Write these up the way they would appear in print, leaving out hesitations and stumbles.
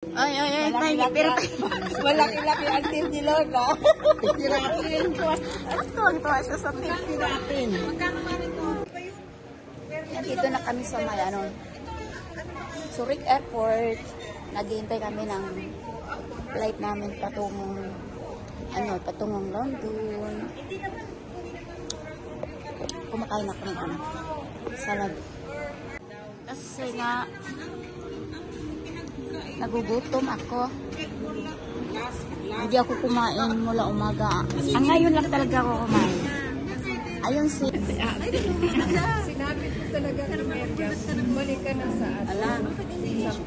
Ay, pero Malaki-laki ang tip ni Lola. tiratin. Tuwa siya sa tip. Tiratin. Dito na kami sa may Zurich Airport. Naghihintay kami ng flight namin patungong London. Kumakain ako ng salad. Kasi nga nagugutom ako. Hindi ako kumain mula umaga. Ngayon lang talaga ako kumain. Ayun si... Sinabi ko talaga ni Mergas, balik ka na sa sa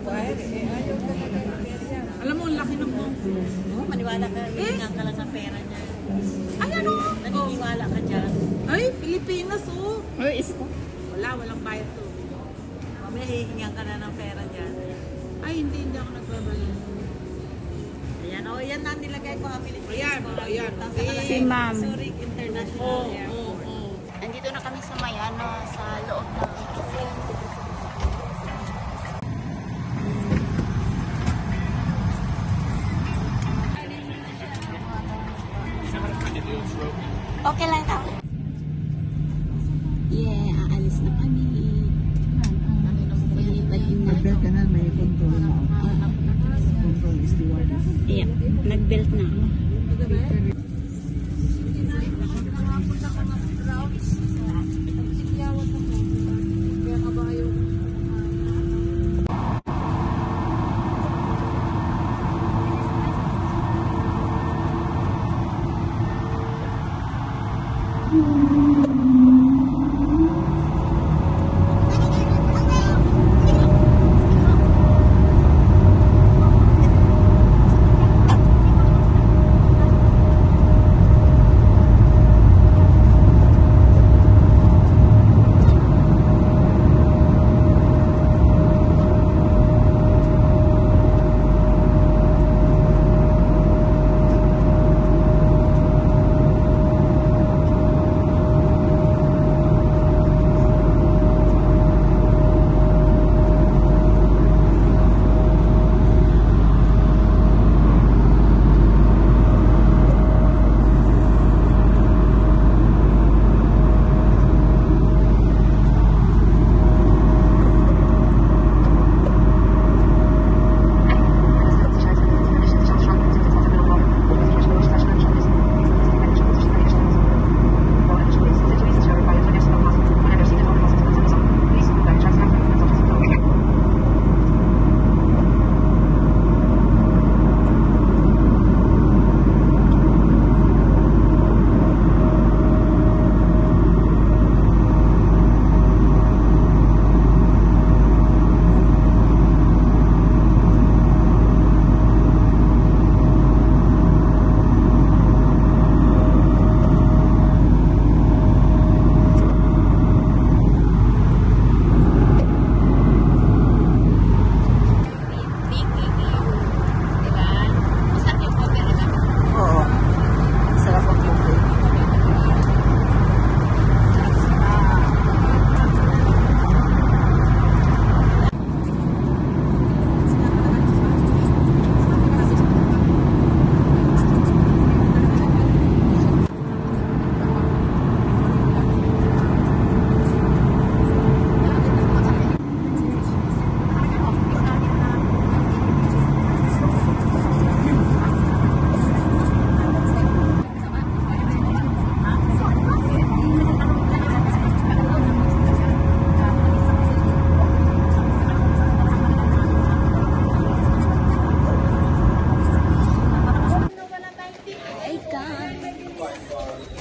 choir. Ayaw ka na Mergas. Alam mo, ang laki ng mo. Oh, maniwala ka, hihingan ka lang sa pera niya. Ay, ano? Naniniwala ka dyan. Ay, Pilipinas, oh. Where is that? Walang bayad to. Mamaya hihingan ka na ng pera niya. Ay, hindi ako nagbabalik. Ayan, yan na nilagay ko ang Pilipinas. Ayan. Si Ma'am. Zurich International Airport. Andito na kami sa Mayano, sa loob ng okay lang ito. Yeah, aalis na kami. Nag-belt ka na, may control na. Control is the one. Yeah, nag-belt na ako.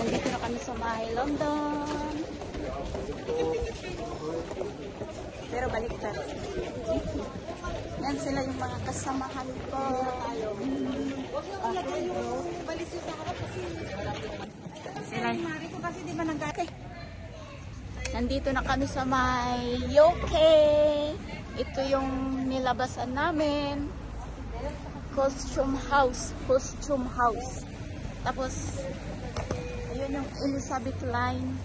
Nandito na kami sa Mahay London. Pero baliktad. Yan sila yung mga kasamahan ko. Okay. Nandito na kami sa may UK. Ito yung nilabasan namin. Costume House. Tapos, ayun yung Elizabeth Line.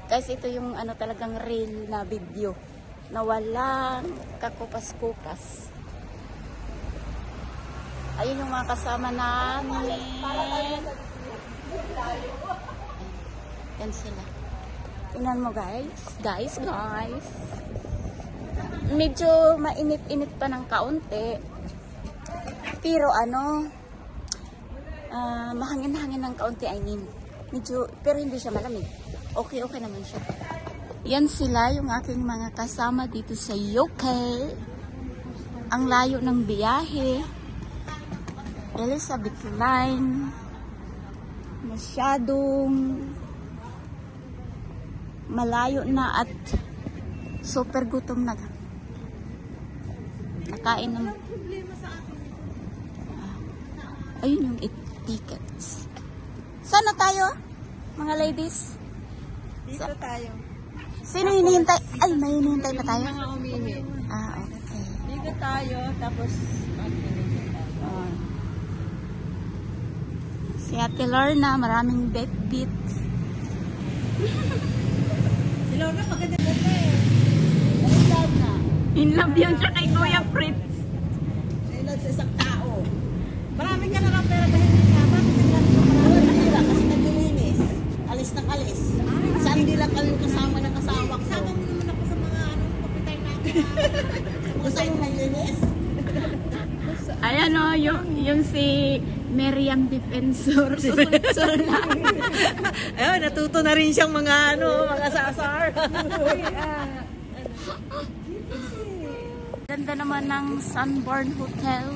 Guys, ito yung talagang real na video na walang kakupas-kupas. Ayun yung mga kasama namin. Yan sila. Tingnan mo guys. Guys. Medyo mainit-init pa ng kaunti. Pero mahangin-hangin ng kaunti, I mean. Medyo, pero hindi siya malamig. Okay naman siya. Yan sila, yung aking mga kasama dito sa UK. Ang layo ng biyahe. Elizabeth Line. Masyadong malayo na at super gutom na. Nakain ng... Ayun yung tickets. Sana tayo, mga ladies? Dito tayo. Sino hinihintay? Ay, may hinihintay pa tayo? Mga umihi. Okay. Dito tayo, tapos Oh. Si Ate Lorna, maraming bet-bit. si Laura, maganda na eh. Nailan na. In love yun siya kay Kuya Fritz. Nailan sa isang tao. Maraming ka na lang pera dahil hindi ka. Bakit naglang ka maraming pera? Kasi naglilinis. Alis ng alis. Saan hindi lang kami kasama ng kasama ko? Kasama mo naman ako sa mga kapitay natin. Gusto yung naglilinis? Ayan o, yung si Miriam Defensor. Susunod na. Ayun, natuto na rin siyang mga mga sasar. Ganda naman ng Sunborn Hotel.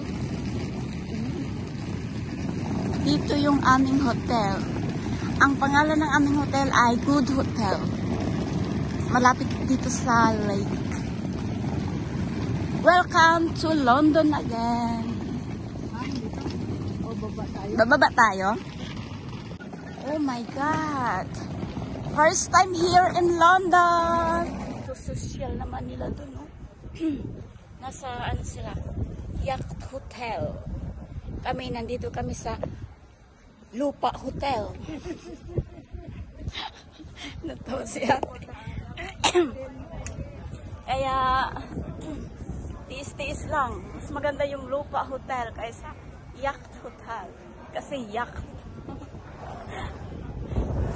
Dito yung aming hotel. Ang pangalan ng aming hotel ay Good Hotel. Malapit dito sa lake. Welcome to London again. Bababa tayo? Oh my God. First time here in London. So social naman nila dun, no? Nasa sila? Yacht Hotel. Nandito kami sa Lupa Hotel. Natawa si ate. Kaya tiis-tiis lang. Mas maganda yung Lupa Hotel kaysa Yacht Hotel. Kasi yacht.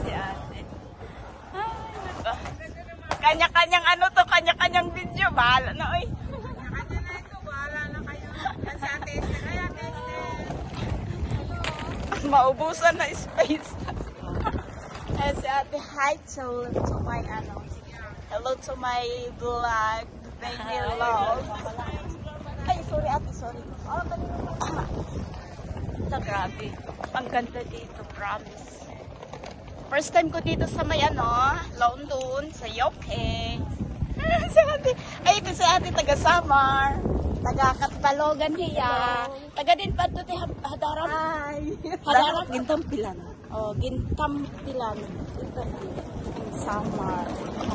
Si ate. Ay, nako. Kanya-kanyang kanya-kanyang video. Bahala na, oy. Kanya na ito, bahala na kayo. Yan si Ate Esther. Ay, Ate Esther. Maubusan na space. Ay, si ate, hi to my hello to my vlog. Thank you, love. Ay, sorry ate, sorry. Grabe. Ang ganda dito, promise. First time ko dito sa may London, sa UK. Si ate. Ay, ito si ate, taga Samar. Taga Katbalogan hiya. Taga din pa ito, Hadaram. Ay. Hadaram. Gintampilan. Oh, Gintampilan. Gintampilan. Samar.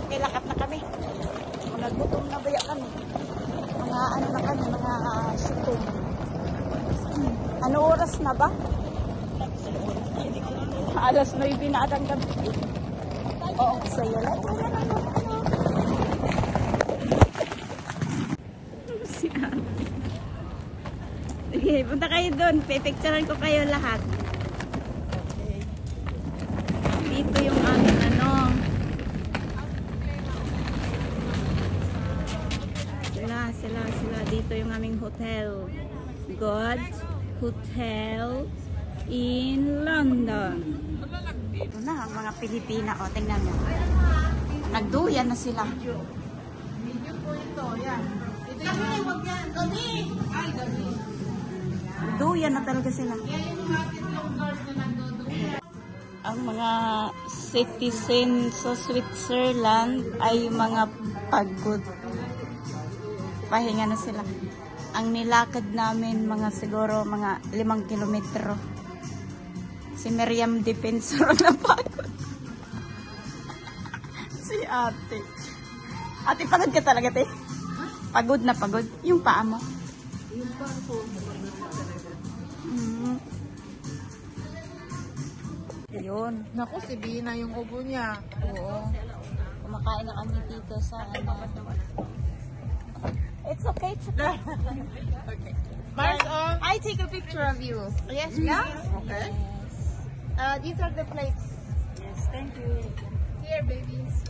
Okay, lakat na kami. Nagutom na baya kami. Mga na kami, mga sutong. Ano oras na ba? Alas 9 na atang gabi. Oo, saya lang. Okay, punta kayo doon. Pipicturean ko kayo lahat. Dito yung aming Sila. Dito yung aming hotel. God Hotel in London. Ito na ang mga Pilipina. O, tingnan mo. Nagduyan na sila. Medium po ito, yan. Ito yung wag yan. Gabi! Ay, gabi. Duyan na talaga sila. Yan yung market lockers na nagdodoon. Ang mga citizen sa Switzerland ay mga pagod. Pahinga na sila. Ang nilakad namin siguro mga 5 kilometro. Si Miriam Defensor na pagod. Si ate. Ate, pagod ka talaga, te? Pagod na pagod. Yung paa mo. Yung pa ko. Ayun. Naku, si Bina yung ubo niya. Oo. Kumakain na kami dito sa It's okay, it's okay. Okay. Mars, oh. I take a picture of you? Yes, yeah? Okay. These are the plates. Yes, thank you. Here, babies.